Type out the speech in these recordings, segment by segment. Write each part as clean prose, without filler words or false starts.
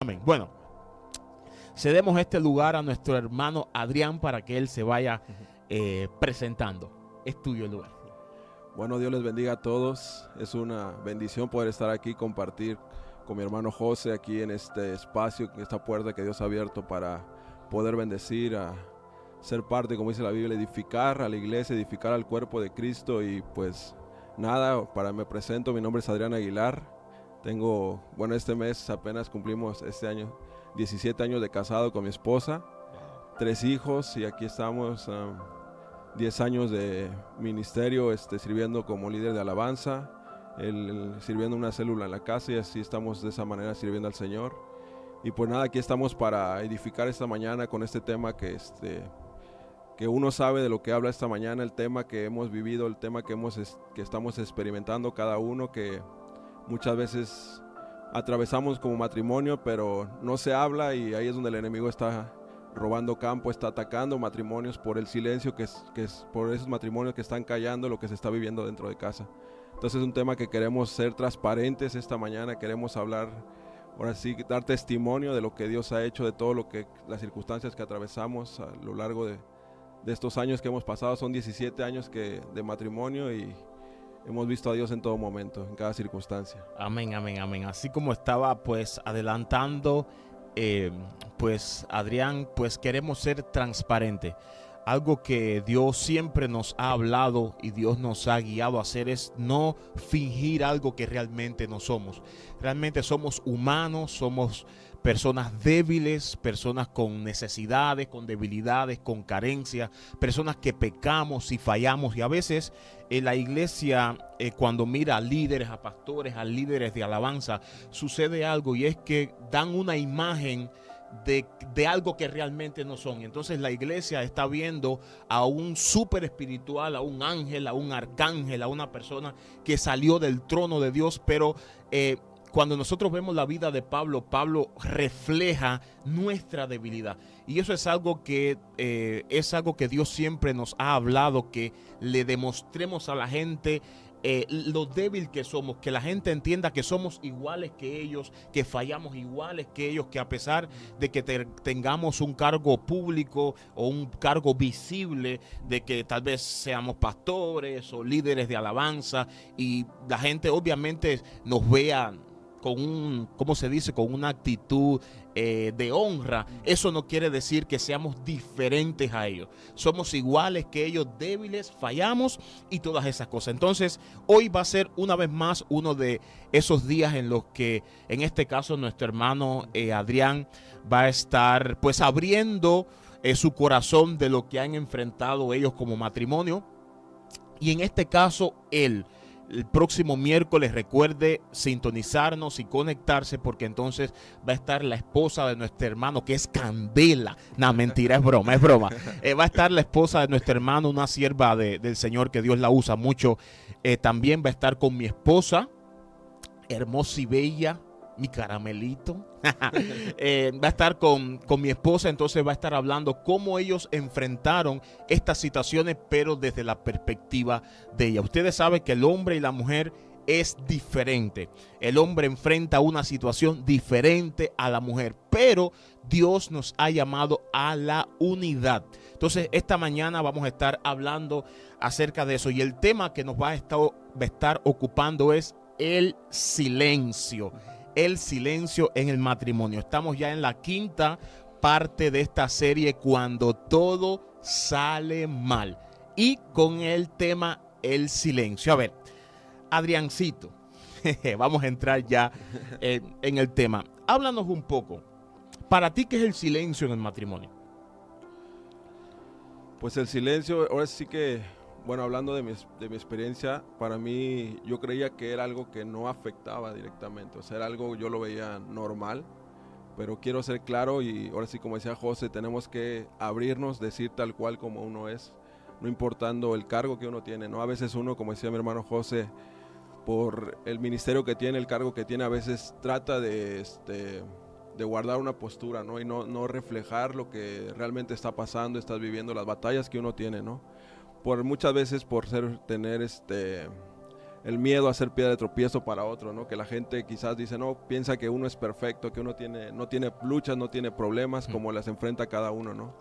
Amén. Bueno, cedemos este lugar a nuestro hermano Adrián para que él se vaya presentando. Es tuyo el lugar. Bueno, Dios les bendiga a todos. Es una bendición poder estar aquí, compartir con mi hermano José aquí en este espacio, en esta puerta que Dios ha abierto para poder bendecir, a ser parte, como dice la Biblia, edificar a la iglesia, edificar al cuerpo de Cristo. Y pues nada, me presento, mi nombre es Adrián Aguilar. Este mes apenas cumplimos este año 17 años de casado con mi esposa, 3 hijos, y aquí estamos 10 años de ministerio, sirviendo como líder de alabanza, sirviendo una célula en la casa, y así estamos de esa manera sirviendo al Señor. Y pues nada, aquí estamos para edificar esta mañana con este tema que uno sabe de lo que habla esta mañana, el tema que hemos vivido, el tema que estamos experimentando cada uno, que muchas veces atravesamos como matrimonio, pero no se habla, y ahí es donde el enemigo está robando campo, está atacando matrimonios por el silencio que es por esos matrimonios que están callando lo que se está viviendo dentro de casa. Entonces es un tema que queremos ser transparentes esta mañana, queremos hablar, ahora sí, dar testimonio de lo que Dios ha hecho, de todo lo que las circunstancias que atravesamos a lo largo de estos años que hemos pasado. Son 17 años de matrimonio, y hemos visto a Dios en todo momento, en cada circunstancia. Amén, amén, amén. Así como estaba pues adelantando, pues Adrián, pues queremos ser transparentes. Algo que Dios siempre nos ha hablado y Dios nos ha guiado a hacer es no fingir algo que realmente no somos. Realmente somos humanos, somos personas débiles, personas con necesidades, con debilidades, con carencias, personas que pecamos y fallamos. Y a veces la iglesia, cuando mira a líderes, a pastores, a líderes de alabanza, sucede algo, y es que dan una imagen de algo que realmente no son. Entonces la iglesia está viendo a un súper espiritual, a un ángel, a un arcángel, a una persona que salió del trono de Dios, pero cuando nosotros vemos la vida de Pablo, Pablo refleja nuestra debilidad. Y eso es algo que Dios siempre nos ha hablado, que le demostremos a la gente lo débil que somos, que la gente entienda que somos iguales que ellos, que fallamos iguales que ellos, que a pesar de que tengamos un cargo público o un cargo visible, de que tal vez seamos pastores o líderes de alabanza, y la gente obviamente nos vea con ¿cómo se dice? Con una actitud de honra. Eso no quiere decir que seamos diferentes a ellos. Somos iguales que ellos, débiles, fallamos y todas esas cosas. Entonces, hoy va a ser una vez más uno de esos días en los que, en este caso, nuestro hermano Adrián va a estar pues abriendo su corazón de lo que han enfrentado ellos como matrimonio. Y en este caso, el próximo miércoles, recuerde sintonizarnos y conectarse, porque entonces va a estar la esposa de nuestro hermano, que es Candela. No, mentira, es broma, es broma. Va a estar la esposa de nuestro hermano, una sierva del Señor, que Dios la usa mucho. También va a estar con mi esposa, hermosa y bella, mi caramelito. Va a estar con mi esposa. Entonces va a estar hablando cómo ellos enfrentaron estas situaciones, pero desde la perspectiva de ella. Ustedes saben que el hombre y la mujer es diferente. El hombre enfrenta una situación diferente a la mujer, pero Dios nos ha llamado a la unidad. Entonces esta mañana vamos a estar hablando acerca de eso, y el tema que nos va a estar ocupando es el silencio. El silencio en el matrimonio. Estamos ya en la quinta parte de esta serie, cuando todo sale mal, y con el tema el silencio. A ver, Adriancito, vamos a entrar ya en el tema. Háblanos un poco. Para ti, ¿qué es el silencio en el matrimonio? Pues el silencio, ahora sí que, bueno, hablando de mi experiencia, para mí, yo creía que era algo que no afectaba directamente, o sea, era algo, yo lo veía normal, pero quiero ser claro, y ahora sí, como decía José, tenemos que abrirnos, decir tal cual como uno es, no importando el cargo que uno tiene, ¿no? A veces uno, como decía mi hermano José, por el ministerio que tiene, el cargo que tiene, a veces trata de guardar una postura, ¿no? Y no reflejar lo que realmente está pasando, estás viviendo las batallas que uno tiene, ¿no? Muchas veces por tener el miedo a ser piedra de tropiezo para otro, ¿no? Que la gente quizás dice, no, piensa que uno es perfecto, que uno no tiene luchas, no tiene problemas, como las enfrenta cada uno, ¿no?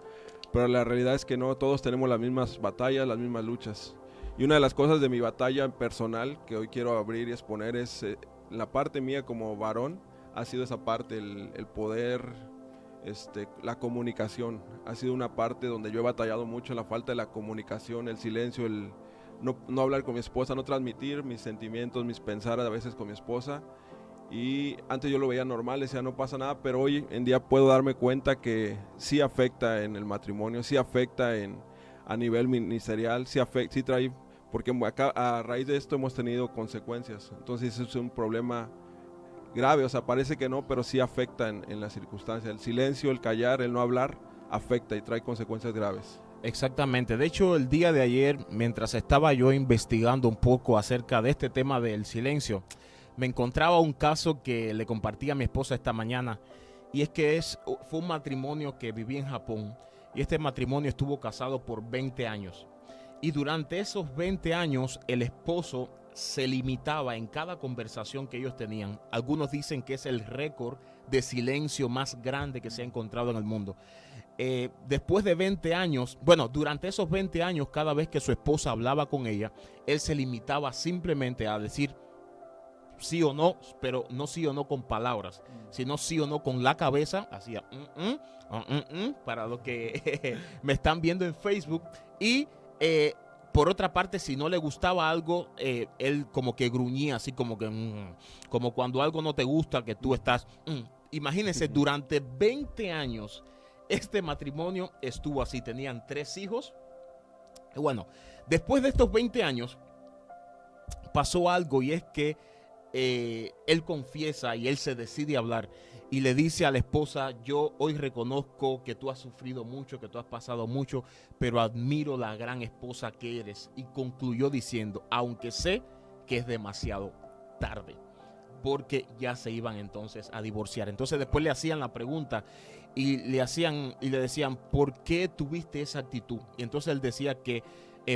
Pero la realidad es que no, todos tenemos las mismas batallas, las mismas luchas. Y una de las cosas de mi batalla personal que hoy quiero abrir y exponer es la parte mía como varón, ha sido esa parte, el poder, la comunicación. Ha sido una parte donde yo he batallado mucho, la falta de la comunicación, el silencio, el no hablar con mi esposa, no transmitir mis sentimientos, mis pensar a veces con mi esposa. Y antes yo lo veía normal, decía no pasa nada, pero hoy en día puedo darme cuenta que sí afecta en el matrimonio, sí afecta a nivel ministerial, sí trae, porque acá a raíz de esto hemos tenido consecuencias. Entonces es un problema grave, o sea, parece que no, pero sí afecta en las circunstancias. El silencio, el callar, el no hablar, afecta y trae consecuencias graves. Exactamente. De hecho, el día de ayer, mientras estaba yo investigando un poco acerca de este tema del silencio, me encontraba un caso que le compartí a mi esposa esta mañana, y es que fue un matrimonio que vivía en Japón, y este matrimonio estuvo casado por 20 años. Y durante esos 20 años, el esposo se limitaba en cada conversación que ellos tenían. Algunos dicen que es el récord de silencio más grande que se ha encontrado en el mundo. Después de 20 años, bueno, durante esos 20 años, cada vez que su esposa hablaba con ella, él se limitaba simplemente a decir sí o no, pero no sí o no con palabras, sino sí o no con la cabeza. Hacía para los que me están viendo en Facebook. Y por otra parte, si no le gustaba algo, él como que gruñía, así como que como cuando algo no te gusta, que tú estás imagínense, durante 20 años este matrimonio estuvo así. Tenían 3 hijos. Bueno, después de estos 20 años pasó algo, y es que él confiesa y él se decide a hablar y le dice a la esposa: yo hoy reconozco que tú has sufrido mucho, que tú has pasado mucho, pero admiro la gran esposa que eres. Y concluyó diciendo: aunque sé que es demasiado tarde, porque ya se iban entonces a divorciar. Entonces después le hacían la pregunta y le decían: ¿por qué tuviste esa actitud? Y entonces él decía que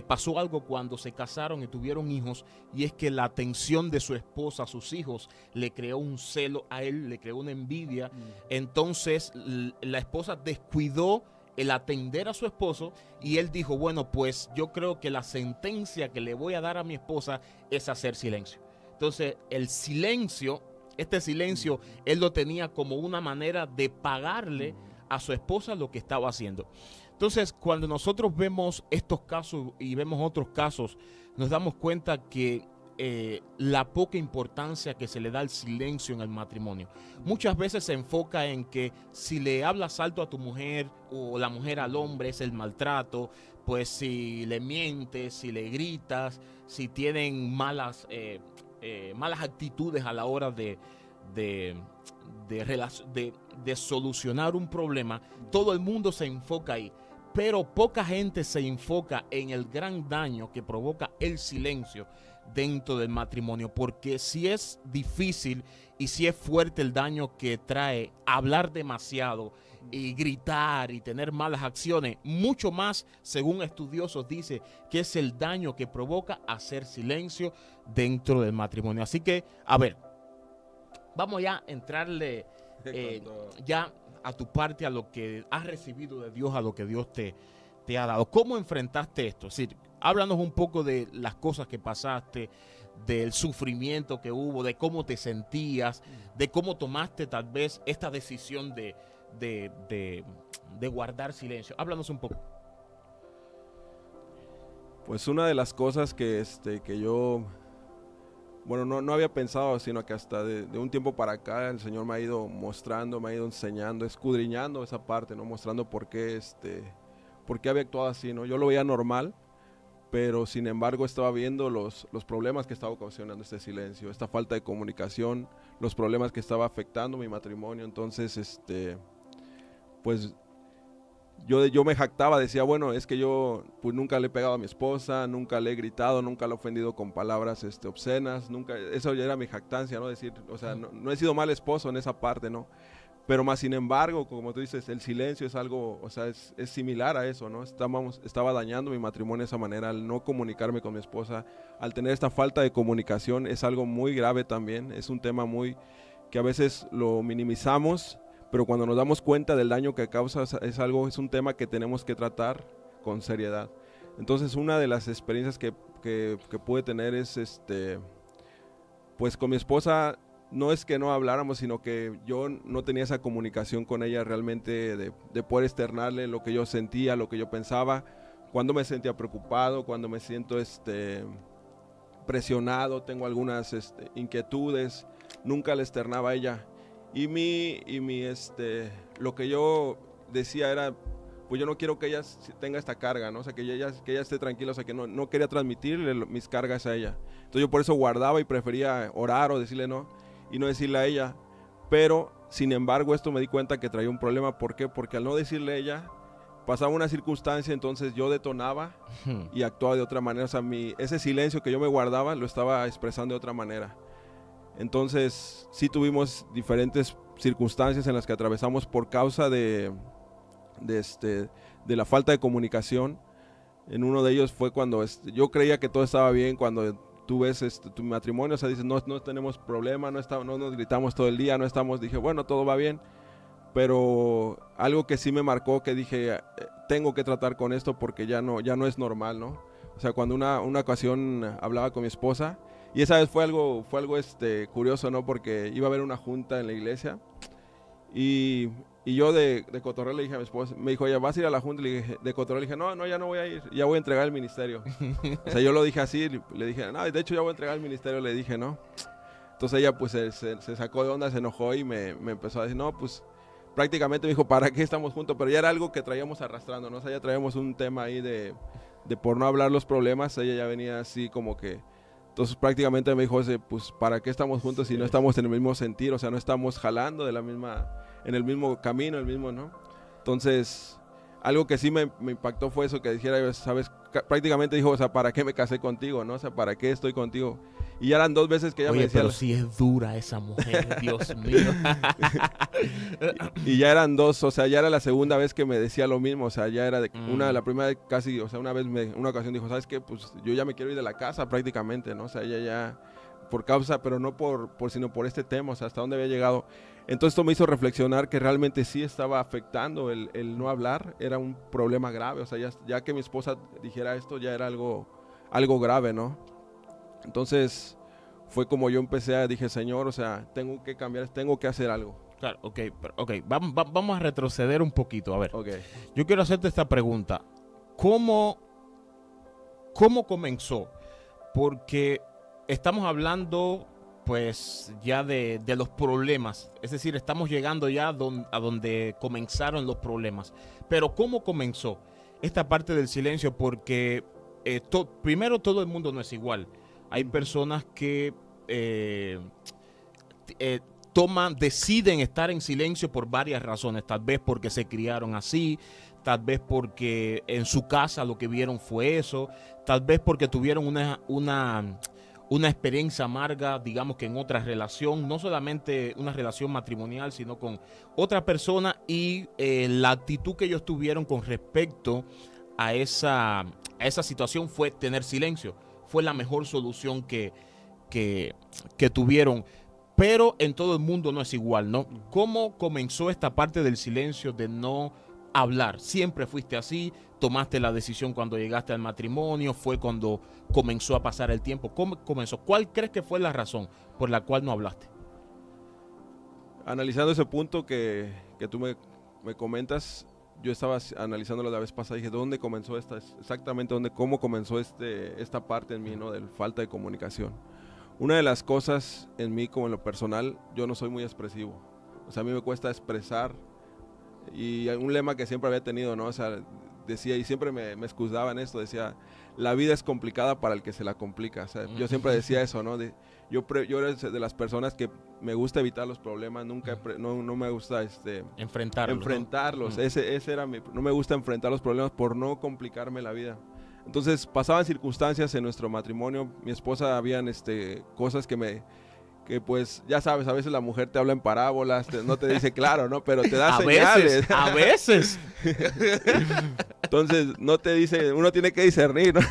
pasó algo cuando se casaron y tuvieron hijos, y es que la atención de su esposa a sus hijos le creó un celo a él, le creó una envidia. Entonces la esposa descuidó el atender a su esposo, y él dijo: bueno, pues yo creo que la sentencia que le voy a dar a mi esposa es hacer silencio. Entonces el silencio, este silencio, él lo tenía como una manera de pagarle a su esposa lo que estaba haciendo. Entonces, cuando nosotros vemos estos casos y vemos otros casos, nos damos cuenta que la poca importancia que se le da al silencio en el matrimonio. Muchas veces se enfoca en que si le hablas alto a tu mujer o la mujer al hombre es el maltrato, pues si le mientes, si le gritas, si tienen malas actitudes a la hora de solucionar un problema, todo el mundo se enfoca ahí. Pero poca gente se enfoca en el gran daño que provoca el silencio dentro del matrimonio, porque si es difícil y si es fuerte el daño que trae hablar demasiado y gritar y tener malas acciones, mucho más, según estudiosos, dice que es el daño que provoca hacer silencio dentro del matrimonio. Así que, a ver, vamos ya a entrarle ya a tu parte, a lo que has recibido de Dios, a lo que Dios te ha dado. ¿Cómo enfrentaste esto? Es decir, háblanos un poco de las cosas que pasaste, del sufrimiento que hubo, de cómo te sentías, de cómo tomaste tal vez esta decisión de guardar silencio. Háblanos un poco. Pues una de las cosas que yo, bueno, no había pensado, sino que hasta de un tiempo para acá el Señor me ha ido mostrando, me ha ido enseñando, escudriñando esa parte, ¿no? Mostrando por qué había actuado así, ¿no? Yo lo veía normal, pero sin embargo estaba viendo los problemas que estaba ocasionando este silencio, esta falta de comunicación, los problemas que estaba afectando mi matrimonio. Entonces, pues yo me jactaba, decía, bueno, es que yo pues nunca le he pegado a mi esposa, nunca le he gritado, nunca le he ofendido con palabras obscenas, nunca, eso ya era mi jactancia, ¿no? Decir, o sea, no he sido mal esposo en esa parte, ¿no? Pero más sin embargo, como tú dices, el silencio es algo, o sea, es similar a eso, ¿no? Estaba dañando mi matrimonio de esa manera al no comunicarme con mi esposa, al tener esta falta de comunicación. Es algo muy grave también, es un tema muy que a veces lo minimizamos, pero cuando nos damos cuenta del daño que causa es un tema que tenemos que tratar con seriedad. Entonces, una de las experiencias que pude tener es pues con mi esposa. No es que no habláramos, sino que yo no tenía esa comunicación con ella realmente de poder externarle lo que yo sentía, lo que yo pensaba, cuando me sentía preocupado, cuando me siento presionado, tengo algunas inquietudes, nunca le externaba a ella. Lo que yo decía era, pues yo no quiero que ella tenga esta carga, ¿no? O sea, que ella esté tranquila, o sea, que no quería transmitirle mis cargas a ella. Entonces yo por eso guardaba y prefería orar o decirle no, y no decirle a ella. Pero sin embargo esto me di cuenta que traía un problema. ¿Por qué? Porque al no decirle a ella, pasaba una circunstancia, entonces yo detonaba y actuaba de otra manera. O sea, ese silencio que yo me guardaba lo estaba expresando de otra manera. Entonces sí tuvimos diferentes circunstancias en las que atravesamos por causa de la falta de comunicación. En uno de ellos fue cuando yo creía que todo estaba bien, cuando tú ves tu matrimonio, o sea, dices, no tenemos problema, no nos gritamos todo el día, dije, bueno, todo va bien, pero algo que sí me marcó, que dije, tengo que tratar con esto porque ya no es normal, ¿no? O sea, cuando una ocasión hablaba con mi esposa, y esa vez fue algo curioso, ¿no? Porque iba a haber una junta en la iglesia, y yo de cotorreo le dije a mi esposa, me dijo, ya vas a ir a la junta, le dije, de cotorreo le dije, no, ya no voy a ir, ya voy a entregar el ministerio. O sea, yo lo dije así, le dije, no, de hecho ya voy a entregar el ministerio, le dije, ¿no? Entonces ella pues se sacó de onda, se enojó y me empezó a decir, no, pues prácticamente me dijo, ¿para qué estamos juntos? Pero ya era algo que traíamos arrastrando, ¿no? O sea, ya traíamos un tema ahí de por no hablar los problemas, ella ya venía así como que... Entonces prácticamente me dijo, pues ¿para qué estamos juntos si no estamos en el mismo sentir? O sea, no estamos jalando en el mismo camino, ¿no? Entonces, algo que sí me impactó fue eso, que dijera, ¿sabes? Prácticamente dijo, o sea, ¿para qué me casé contigo, no? O sea, ¿para qué estoy contigo? Y ya eran 2 veces que ella me decía... pero sí es dura esa mujer, Dios mío. y ya eran 2, o sea, ya era la segunda vez que me decía lo mismo, o sea, ya era la primera vez casi, o sea, una ocasión dijo, ¿sabes qué? Pues yo ya me quiero ir de la casa prácticamente, ¿no? O sea, ella ya, por causa, pero no sino por este tema, o sea, hasta dónde había llegado. Entonces esto me hizo reflexionar que realmente sí estaba afectando el no hablar, era un problema grave, o sea, ya que mi esposa dijera esto, ya era algo grave, ¿no? Entonces fue como yo dije, Señor, o sea, tengo que cambiar, tengo que hacer algo. Claro, ok, vamos a retroceder un poquito, a ver. Okay. Yo quiero hacerte esta pregunta. ¿Cómo comenzó? Porque estamos hablando pues ya de los problemas, es decir, estamos llegando ya a donde comenzaron los problemas. Pero ¿cómo comenzó esta parte del silencio? Porque primero, todo el mundo no es igual. Hay personas que deciden estar en silencio por varias razones, tal vez porque se criaron así, tal vez porque en su casa lo que vieron fue eso, tal vez porque tuvieron una experiencia amarga, digamos que en otra relación, no solamente una relación matrimonial, sino con otra persona, y la actitud que ellos tuvieron con respecto a esa situación fue tener silencio. Fue la mejor solución que tuvieron. Pero en todo el mundo no es igual, ¿no? ¿Cómo comenzó esta parte del silencio, de no hablar? ¿Siempre fuiste así? ¿Tomaste la decisión cuando llegaste al matrimonio? ¿Fue cuando comenzó a pasar el tiempo? ¿Cómo comenzó? ¿Cuál crees que fue la razón por la cual no hablaste? Analizando ese punto que tú me comentas, yo estaba analizándolo la vez pasada y dije, ¿dónde comenzó cómo comenzó esta parte en mí, ¿no? De falta de comunicación. Una de las cosas en mí, como en lo personal, yo no soy muy expresivo. O sea, a mí me cuesta expresar, y un lema que siempre había tenido, ¿no? O sea, decía, y siempre me excusaba en esto, decía, la vida es complicada para el que se la complica. O sea, yo siempre decía eso, ¿no? Yo era de las personas que me gusta evitar los problemas, no me gusta enfrentarlos. ¿No? Ese era no me gusta enfrentar los problemas por no complicarme la vida. Entonces pasaban circunstancias en nuestro matrimonio, mi esposa, habían cosas que que pues ya sabes, a veces la mujer te habla en parábolas, no te dice claro, ¿no? Pero te da señales. A veces. Entonces no te dice, uno tiene que discernir, ¿no?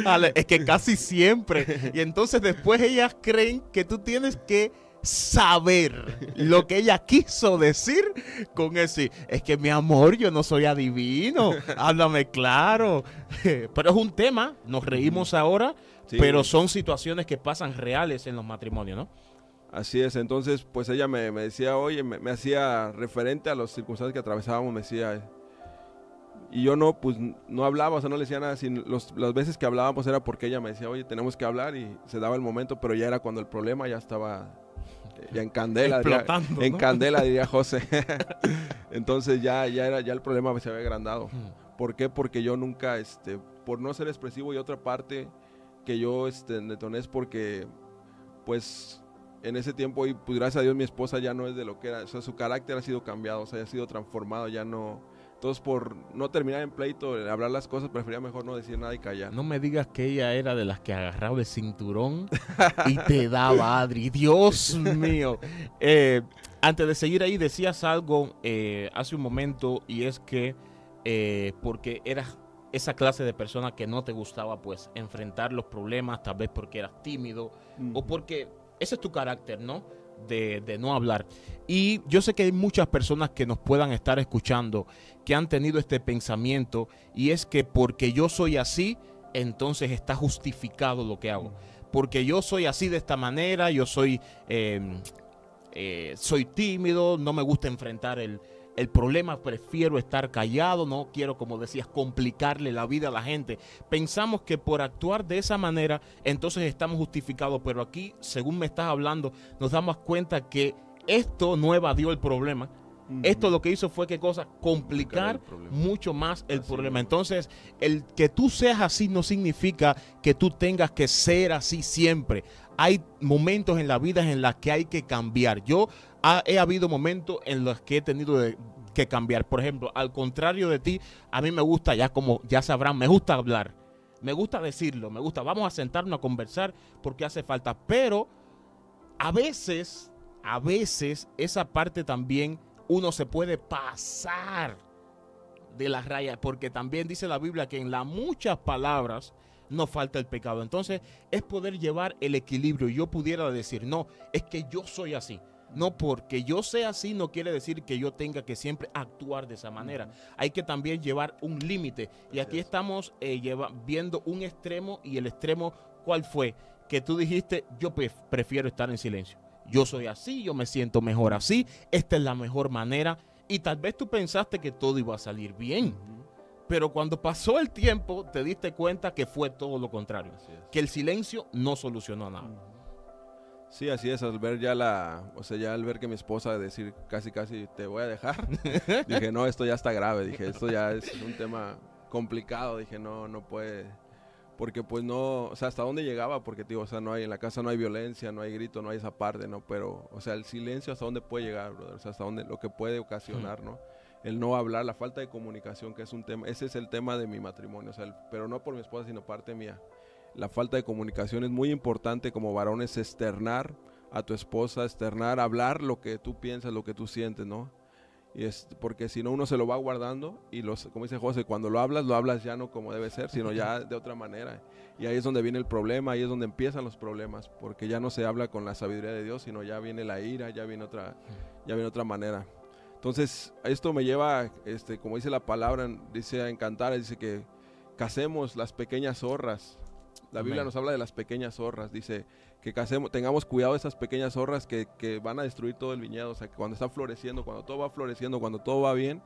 Ale, es que casi siempre. Y entonces después ellas creen que tú tienes que saber lo que ella quiso decir con eso. Es que mi amor, yo no soy adivino, háblame claro. Pero es un tema, nos reímos ahora, sí, pero son situaciones que pasan reales en los matrimonios, ¿no? Así es, entonces pues ella me decía, oye, me hacía referente a las circunstancias que atravesábamos, me decía, y yo no, pues no hablaba, o sea, no le decía nada, las veces que hablábamos era porque ella me decía, oye, tenemos que hablar, y se daba el momento, pero ya era cuando el problema ya estaba ya en candela, explotando, diría, ¿no? En candela, diría José. Entonces ya el problema se había agrandado. ¿Por qué? Porque yo nunca, por no ser expresivo, y otra parte que yo detoné es porque, pues, en ese tiempo, y pues gracias a Dios mi esposa ya no es de lo que era, o sea, su carácter ha sido cambiado, o sea, ha sido transformado, ya no. Entonces, por no terminar en pleito, hablar las cosas, prefería mejor no decir nada y callar. No me digas que ella era de las que agarraba el cinturón y te daba, Adri. Dios mío. Antes de seguir ahí, decías algo hace un momento, y es que porque eras esa clase de persona que no te gustaba, pues, enfrentar los problemas, tal vez porque eras tímido, o porque ese es tu carácter, ¿no? De no hablar. Y yo sé que hay muchas personas que nos puedan estar escuchando que han tenido este pensamiento, y es que porque yo soy así, entonces está justificado lo que hago. Porque yo soy así de esta manera, yo soy tímido, no me gusta enfrentar el problema, prefiero estar callado, no quiero, como decías, complicarle la vida a la gente. Pensamos que por actuar de esa manera, entonces estamos justificados, pero aquí, según me estás hablando, nos damos cuenta que esto no evadió el problema. Esto lo que hizo fue que complicar mucho más el problema. Entonces, el que tú seas así no significa que tú tengas que ser así siempre. Hay momentos en la vida en los que hay que cambiar. He habido momentos en los que he tenido que cambiar. Por ejemplo, al contrario de ti, a mí me gusta, ya como ya sabrán, me gusta hablar. Me gusta decirlo, vamos a sentarnos a conversar porque hace falta. Pero a veces esa parte también uno se puede pasar de las rayas, porque también dice la Biblia que en las muchas palabras no falta el pecado. Entonces es poder llevar el equilibrio. Yo pudiera decir, no, es que yo soy así. No, porque yo sea así no quiere decir que yo tenga que siempre actuar de esa manera. Hay que también llevar un límite. Y aquí estamos viendo un extremo, y el extremo, ¿cuál fue? Que tú dijiste, yo prefiero estar en silencio. Yo soy así, yo me siento mejor así, esta es la mejor manera. Y tal vez tú pensaste que todo iba a salir bien. Pero cuando pasó el tiempo, te diste cuenta que fue todo lo contrario. Que el silencio no solucionó nada. Sí, así es. Al ver ya al ver que mi esposa decir casi te voy a dejar, dije, no, esto ya está grave. Dije, esto ya es un tema complicado. Dije, no puede. Porque pues no, o sea, hasta dónde llegaba, porque digo, o sea, en la casa no hay violencia, no hay grito, no hay esa parte, ¿no? Pero, o sea, el silencio hasta dónde puede llegar, brother, o sea, hasta dónde, lo que puede ocasionar, ¿no? El no hablar, la falta de comunicación, que es un tema, ese es el tema de mi matrimonio, o sea, pero no por mi esposa, sino parte mía. La falta de comunicación es muy importante como varones, externar a tu esposa, hablar lo que tú piensas, lo que tú sientes, ¿no? Y porque si no uno se lo va guardando y como dice José, cuando lo hablas ya no como debe ser, sino ya de otra manera. Y ahí es donde viene el problema, ahí es donde empiezan los problemas, porque ya no se habla con la sabiduría de Dios, sino ya viene la ira, ya viene otra manera. Entonces, esto me lleva, como dice la palabra, dice a encantar, dice que casemos las pequeñas zorras. La Biblia nos habla de las pequeñas zorras, dice que tengamos cuidado de esas pequeñas zorras que van a destruir todo el viñedo. O sea, que cuando está floreciendo, cuando todo va floreciendo, cuando todo va bien,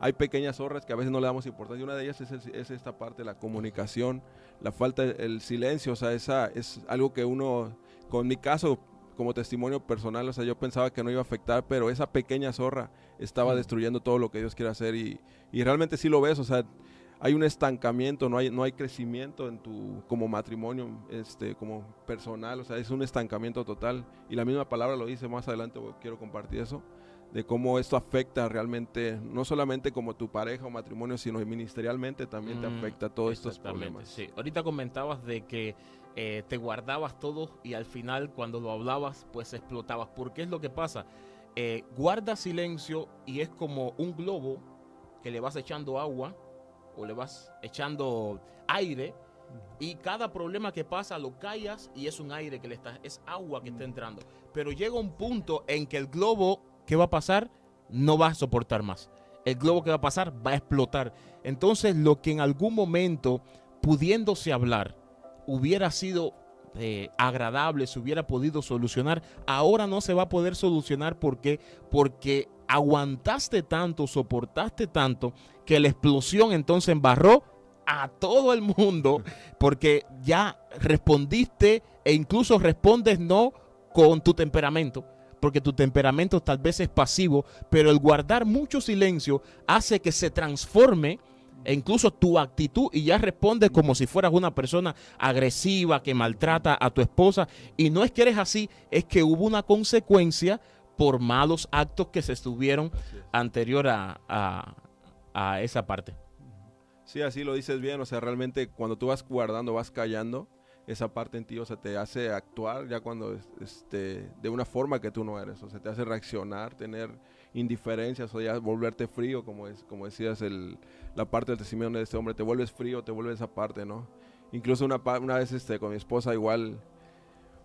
hay pequeñas zorras que a veces no le damos importancia. Y una de ellas es esta parte, la comunicación, la falta, el silencio. O sea, esa es algo que uno, con mi caso, como testimonio personal, o sea, yo pensaba que no iba a afectar, pero esa pequeña zorra estaba destruyendo todo lo que Dios quiere hacer. Y realmente sí lo ves, o sea, hay un estancamiento, no hay crecimiento en como matrimonio, como personal, o sea, es un estancamiento total. Y la misma palabra lo dice, más adelante quiero compartir eso, de cómo esto afecta realmente, no solamente como tu pareja o matrimonio, sino ministerialmente también te afecta todos estos problemas. Sí. Ahorita comentabas de que te guardabas todo y al final cuando lo hablabas pues explotabas. ¿Por qué es lo que pasa? Guarda silencio y es como un globo que le vas echando agua o le vas echando aire y cada problema que pasa lo callas y es un aire que le está, es agua que está entrando. Pero llega un punto en que el globo, ¿qué va a pasar? No va a soportar más. El globo que va a pasar va a explotar. Entonces lo que en algún momento, pudiéndose hablar, hubiera sido agradable, se hubiera podido solucionar, ahora no se va a poder solucionar. ¿Por qué? Porque aguantaste tanto, soportaste tanto, que la explosión entonces embarró a todo el mundo, porque ya respondiste e incluso respondes no con tu temperamento, porque tu temperamento tal vez es pasivo, pero el guardar mucho silencio hace que se transforme e incluso tu actitud y ya respondes como si fueras una persona agresiva que maltrata a tu esposa. Y no es que eres así, es que hubo una consecuencia por malos actos que se estuvieron anterior a esa parte. Sí, así lo dices bien, o sea, realmente cuando tú vas guardando, vas callando, esa parte en ti, o sea, te hace actuar ya cuando, de una forma que tú no eres, o sea, te hace reaccionar, tener indiferencias, o ya volverte frío, como decías, la parte del testimonio de este hombre, te vuelves frío, te vuelves esa parte, ¿no? Incluso una vez, con mi esposa igual,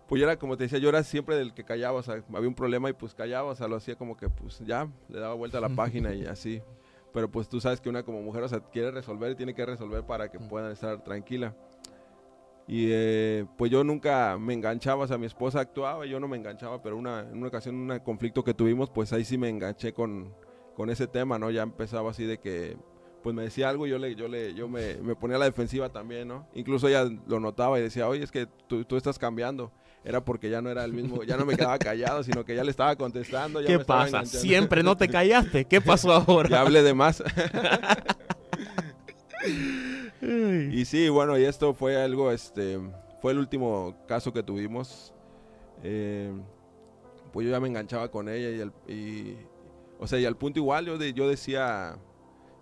pues yo era, como te decía, yo era siempre del que callaba, o sea, había un problema y pues callaba, o sea, lo hacía como que pues ya, le daba vuelta a la página y así. Pero pues tú sabes que una como mujer, o sea, quiere resolver y tiene que resolver para que puedan estar tranquila. Y pues yo nunca me enganchaba, o sea, mi esposa actuaba y yo no me enganchaba, pero en una ocasión, en un conflicto que tuvimos, pues ahí sí me enganché con ese tema, ¿no? Ya empezaba así de que, pues me decía algo y yo me ponía a la defensiva también, ¿no? Incluso ella lo notaba y decía, oye, es que tú estás cambiando. Era porque ya no era el mismo, ya no me quedaba callado, sino que ya le estaba contestando. Ya ¿Qué me estaba pasa? enganchando. Siempre no te callaste. ¿Qué pasó ahora? Ya hablé de más. Y sí, bueno, y esto fue algo, fue el último caso que tuvimos. Pues yo ya me enganchaba con ella o sea, y al punto igual yo decía,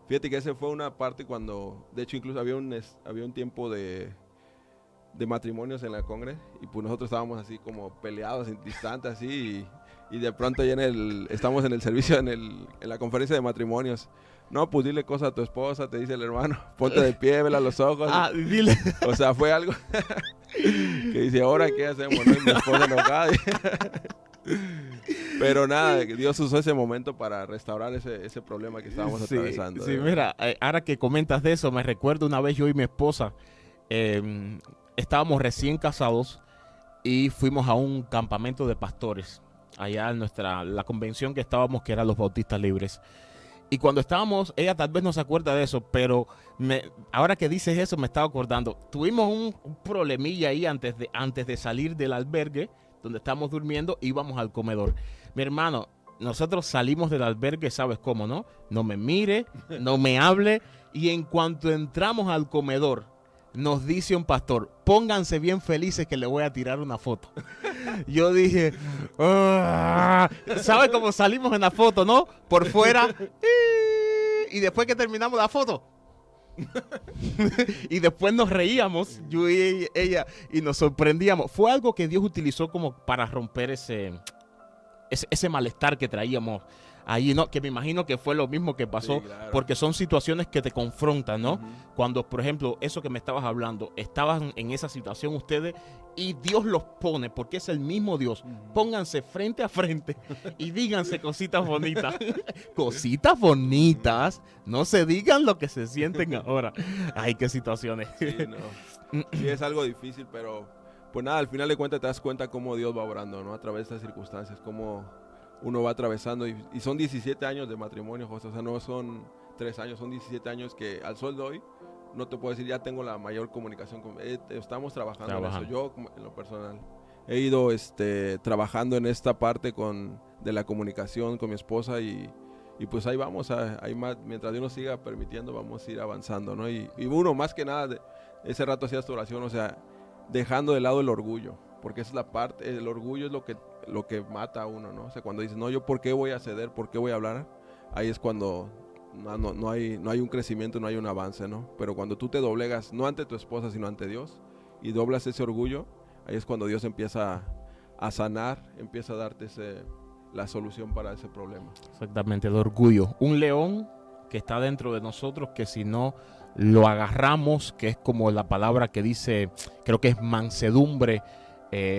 fíjate que esa fue una parte cuando, de hecho incluso había un tiempo de matrimonios en la Congre y pues nosotros estábamos así como peleados, distantes así y de pronto ya estamos en el servicio, en la conferencia de matrimonios. No, pues dile cosas a tu esposa, te dice el hermano, ponte de pie, vela los ojos. Dile. O sea, fue algo que dice, ahora qué hacemos, ¿no? Y mi esposa enojada. Pero nada, Dios usó ese momento para restaurar ese problema que estábamos atravesando. Sí, mira, ahora que comentas de eso, me recuerdo una vez yo y mi esposa estábamos recién casados y fuimos a un campamento de pastores allá en la convención que estábamos, que eran los Bautistas Libres. Y cuando estábamos, ella tal vez no se acuerda de eso, pero ahora que dices eso me estaba acordando. Tuvimos un problemilla ahí antes de salir del albergue donde estábamos durmiendo, íbamos al comedor. Mi hermano, nosotros salimos del albergue, ¿sabes cómo, no? No me mire, no me hable, y en cuanto entramos al comedor, nos dice un pastor, pónganse bien felices que le voy a tirar una foto. Yo dije, ¿sabes cómo salimos en la foto, no? Por fuera. Y después que terminamos la foto. Y después nos reíamos, yo y ella, y nos sorprendíamos. Fue algo que Dios utilizó como para romper ese malestar que traíamos ahí, ¿no? Que me imagino que fue lo mismo que pasó, sí, claro. Porque son situaciones que te confrontan, ¿no? Cuando, por ejemplo, eso que me estabas hablando, estaban en esa situación ustedes y Dios los pone, porque es el mismo Dios. Pónganse frente a frente y díganse cositas bonitas. Cositas bonitas, no se digan lo que se sienten ahora. Ay, qué situaciones. Sí, no. Sí, es algo difícil, pero pues nada, al final de cuentas te das cuenta cómo Dios va obrando, ¿no? A través de estas circunstancias, cómo uno va atravesando y son 17 años de matrimonio, José, o sea, no son 3 años, son 17 años que al sol de hoy, no te puedo decir, ya tengo la mayor comunicación, estamos trabajando en eso, yo en lo personal, he ido trabajando en esta parte de la comunicación con mi esposa y pues ahí vamos, ahí más, mientras Dios nos siga permitiendo, vamos a ir avanzando, ¿no? Y uno, más que nada, ese rato hacías tu oración, o sea, dejando de lado el orgullo, porque esa es la parte, el orgullo es lo que mata a uno, ¿no? O sea, cuando dices, no, yo por qué voy a ceder, por qué voy a hablar, ahí es cuando no hay un crecimiento, no hay un avance, ¿no? Pero cuando tú te doblegas, no ante tu esposa, sino ante Dios, y doblas ese orgullo, ahí es cuando Dios empieza a sanar, empieza a darte la solución para ese problema. Exactamente, el orgullo. Un león que está dentro de nosotros, que si no lo agarramos, que es como la palabra que dice, creo que es mansedumbre,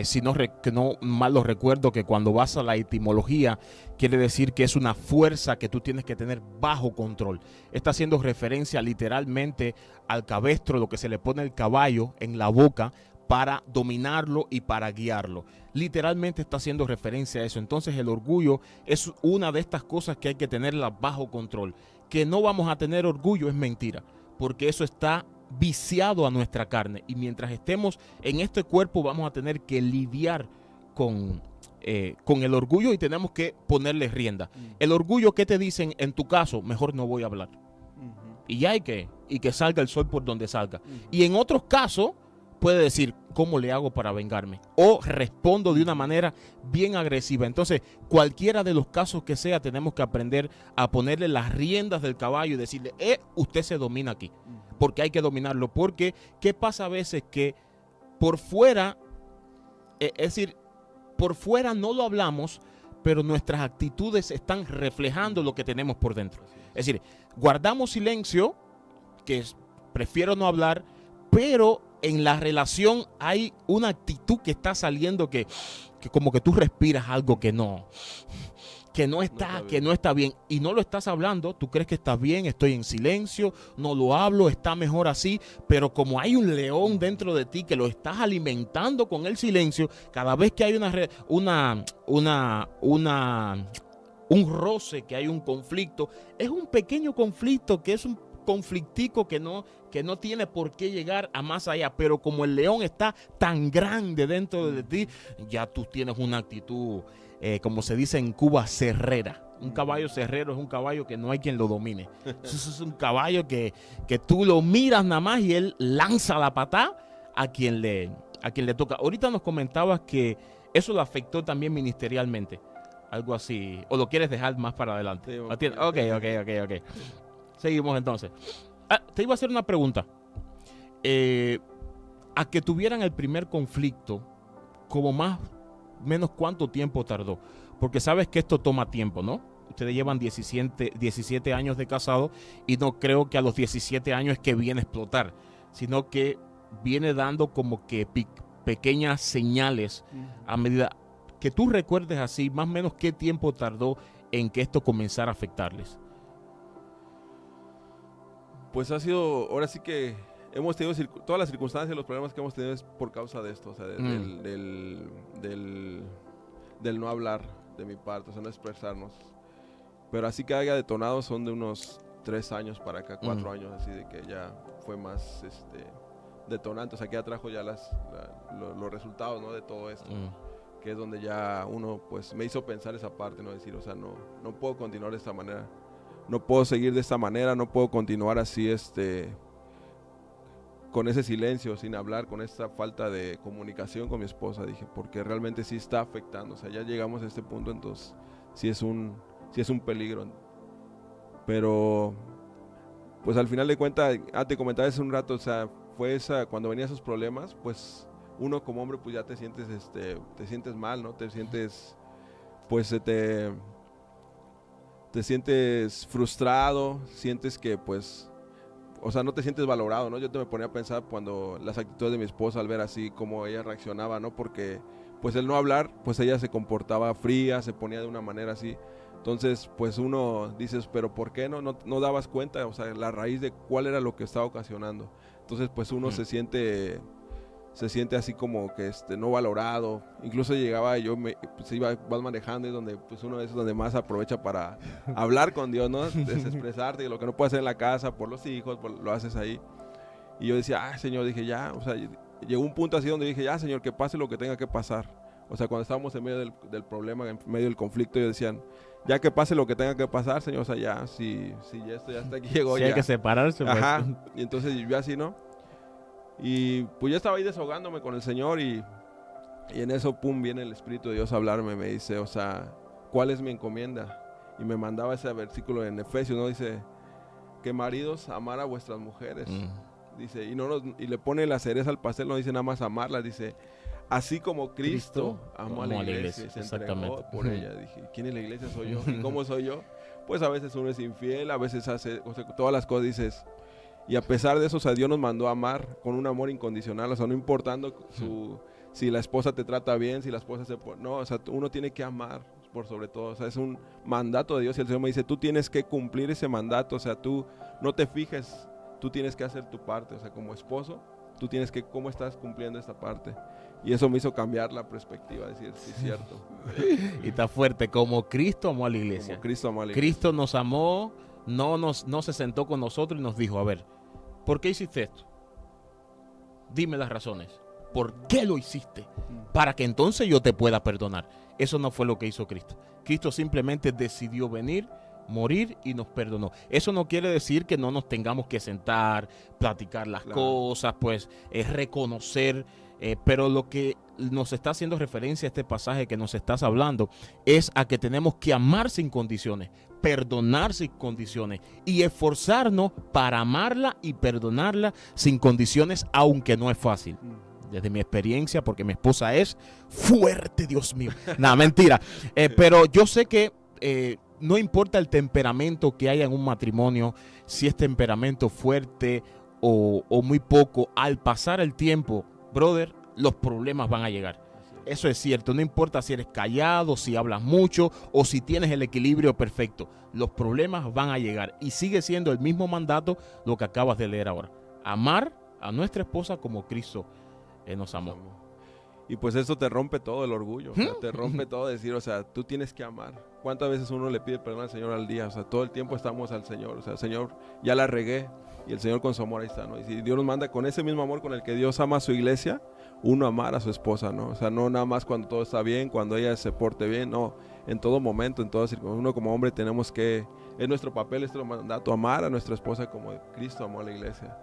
si no, que no mal lo recuerdo, que cuando vas a la etimología quiere decir que es una fuerza que tú tienes que tener bajo control. Está haciendo referencia literalmente al cabestro, lo que se le pone al caballo en la boca para dominarlo y para guiarlo. Literalmente está haciendo referencia a eso. Entonces el orgullo es una de estas cosas que hay que tenerla bajo control. Que no vamos a tener orgullo es mentira, porque eso está viciado a nuestra carne, y mientras estemos en este cuerpo vamos a tener que lidiar con el orgullo y tenemos que ponerle rienda. El orgullo, ¿qué te dicen en tu caso? Mejor no voy a hablar. Y ya que salga el sol por donde salga. Y en otros casos puede decir, ¿cómo le hago para vengarme? O respondo de una manera bien agresiva. Entonces, cualquiera de los casos que sea, tenemos que aprender a ponerle las riendas del caballo y decirle, usted se domina aquí. Porque hay que dominarlo. Porque, ¿qué pasa a veces? Que por fuera, es decir, por fuera no lo hablamos, pero nuestras actitudes están reflejando lo que tenemos por dentro. Es decir, guardamos silencio, que prefiero no hablar, pero en la relación hay una actitud que está saliendo que como que tú respiras algo que no está bien, y no lo estás hablando. Tú crees que estás bien, estoy en silencio, no lo hablo, está mejor así, pero como hay un león dentro de ti que lo estás alimentando con el silencio, cada vez que hay un roce, que hay un conflicto, es un pequeño conflicto, que es un conflictico que no tiene por qué llegar a más allá, pero como el león está tan grande dentro de ti, ya tú tienes una actitud, como se dice en Cuba, cerrera. Un caballo cerrero es un caballo que no hay quien lo domine. Eso es un caballo que tú lo miras nada más y él lanza la patada a quien le toca. Ahorita nos comentabas que eso lo afectó también ministerialmente, algo así, o lo quieres dejar más para adelante. Sí, ok. Seguimos entonces. Te iba a hacer una pregunta. A que tuvieran el primer conflicto, como más o menos cuánto tiempo tardó. Porque sabes que esto toma tiempo, ¿no? Ustedes llevan 17 años de casado, y no creo que a los 17 años es que viene a explotar, sino que viene dando como que pequeñas señales a medida que tú recuerdes así, más o menos qué tiempo tardó en que esto comenzara a afectarles. Pues ha sido, ahora sí que hemos tenido todas las circunstancias, los problemas que hemos tenido es por causa de esto, o sea, del no hablar de mi parte, o sea, no expresarnos. Pero así que haya detonado son de unos 3 años para acá, 4 años, así de que ya fue más detonante, o sea, que ya trajo ya los resultados, ¿no? De todo esto, que es donde ya uno, pues, me hizo pensar esa parte, ¿no? Decir, o sea, no puedo continuar de esta manera. No puedo seguir de esta manera, no puedo continuar así, con ese silencio, sin hablar, con esta falta de comunicación con mi esposa, dije, porque realmente sí está afectando, o sea, ya llegamos a este punto, entonces sí es un peligro. Pero, pues al final de cuentas, te comentaba hace un rato, o sea, fue cuando venían esos problemas, pues uno como hombre, pues ya te sientes mal, ¿no? Te sientes, pues te sientes frustrado, sientes que pues, o sea, no te sientes valorado, ¿no? Yo me ponía a pensar cuando las actitudes de mi esposa al ver así cómo ella reaccionaba, ¿no? Porque pues el no hablar, pues ella se comportaba fría, se ponía de una manera así. Entonces, pues uno dices, pero ¿por qué no dabas cuenta? O sea, la raíz de cuál era lo que estaba ocasionando. Entonces, pues uno se siente así como que no valorado. Incluso llegaba vas manejando, y donde pues uno es donde más aprovecha para hablar con Dios, ¿no? Expresarte, y lo que no puedes hacer en la casa por los hijos, lo haces ahí. Y yo decía, Señor, dije ya, o sea, llegó un punto así donde dije, ya, Señor, que pase lo que tenga que pasar. O sea, cuando estábamos en medio del problema, en medio del conflicto, yo decía, ya que pase lo que tenga que pasar, Señor, o sea, ya, si ya esto ya hasta aquí llegó, si ya. hay que separarse, pues. Ajá, y entonces yo así, ¿no? Y pues yo estaba ahí desahogándome con el Señor, y en eso, pum, viene el Espíritu de Dios a hablarme, me dice, o sea, ¿cuál es mi encomienda? Y me mandaba ese versículo en Efesios, ¿no? Dice, que maridos amar a vuestras mujeres. Dice, y le pone la cereza al pastel, no dice nada más amarla, dice, así como Cristo amó a la iglesia y se entregó por ella. Dije, ¿quién es la iglesia? Soy yo. ¿Y cómo soy yo? Pues a veces uno es infiel, a veces hace, o sea, todas las cosas dices. Y a pesar de eso, o sea, Dios nos mandó a amar con un amor incondicional, o sea, no importando si la esposa te trata bien, si la esposa no, o sea, uno tiene que amar por sobre todo, o sea, es un mandato de Dios y el Señor me dice, tú tienes que cumplir ese mandato, o sea, tú no te fijes, tú tienes que hacer tu parte, o sea, como esposo, tú tienes que, ¿cómo estás cumpliendo esta parte? Y eso me hizo cambiar la perspectiva, decir, sí, es cierto. Y está fuerte, como Cristo amó a la iglesia. Como Cristo amó a la iglesia. Cristo nos amó, no se sentó con nosotros y nos dijo, a ver, ¿por qué hiciste esto? Dime las razones. ¿Por qué lo hiciste? Para que entonces yo te pueda perdonar. Eso no fue lo que hizo Cristo. Cristo simplemente decidió venir, morir y nos perdonó. Eso no quiere decir que no nos tengamos que sentar, platicar las cosas, pues reconocer, pero lo que nos está haciendo referencia a este pasaje que nos estás hablando es a que tenemos que amar sin condiciones, perdonar sin condiciones y esforzarnos para amarla y perdonarla sin condiciones, aunque no es fácil. Desde mi experiencia, porque mi esposa es fuerte, Dios mío. Nada, mentira. Pero yo sé que no importa el temperamento que haya en un matrimonio, si es temperamento fuerte o muy poco, al pasar el tiempo, brother, los problemas van a llegar. Eso es cierto, no importa si eres callado, si hablas mucho o si tienes el equilibrio perfecto. Los problemas van a llegar y sigue siendo el mismo mandato lo que acabas de leer ahora. Amar a nuestra esposa como Cristo nos amó. Y pues eso te rompe todo el orgullo, o sea, te rompe todo decir, o sea, tú tienes que amar. ¿Cuántas veces uno le pide perdón al Señor al día? O sea, todo el tiempo estamos al Señor, o sea, Señor, ya la regué y el Señor con su amor ahí está, ¿no? Y si Dios nos manda con ese mismo amor con el que Dios ama a su iglesia, uno amar a su esposa, ¿no? O sea, no nada más cuando todo está bien, cuando ella se porte bien, no, en todo momento, en toda circunstancia. Uno como hombre tenemos que, es nuestro papel, es nuestro mandato, amar a nuestra esposa como Cristo amó a la iglesia.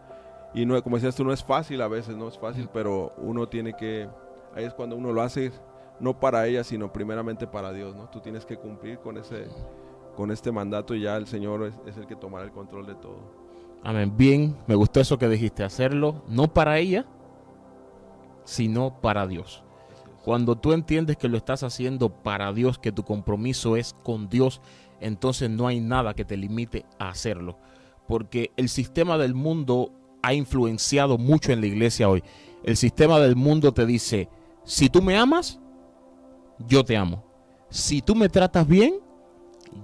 Y no, como decías tú, no es fácil a veces, no es fácil, pero uno tiene que, ahí es cuando uno lo hace, no para ella, sino primeramente para Dios, ¿no? Tú tienes que cumplir con este mandato y ya el Señor es el que tomará el control de todo. Amén. Bien, me gustó eso que dijiste, hacerlo no para ella, sino para Dios. Cuando tú entiendes que lo estás haciendo para Dios, que tu compromiso es con Dios, entonces no hay nada que te limite a hacerlo. Porque el sistema del mundo ha influenciado mucho en la iglesia hoy. El sistema del mundo te dice, si tú me amas, yo te amo. Si tú me tratas bien,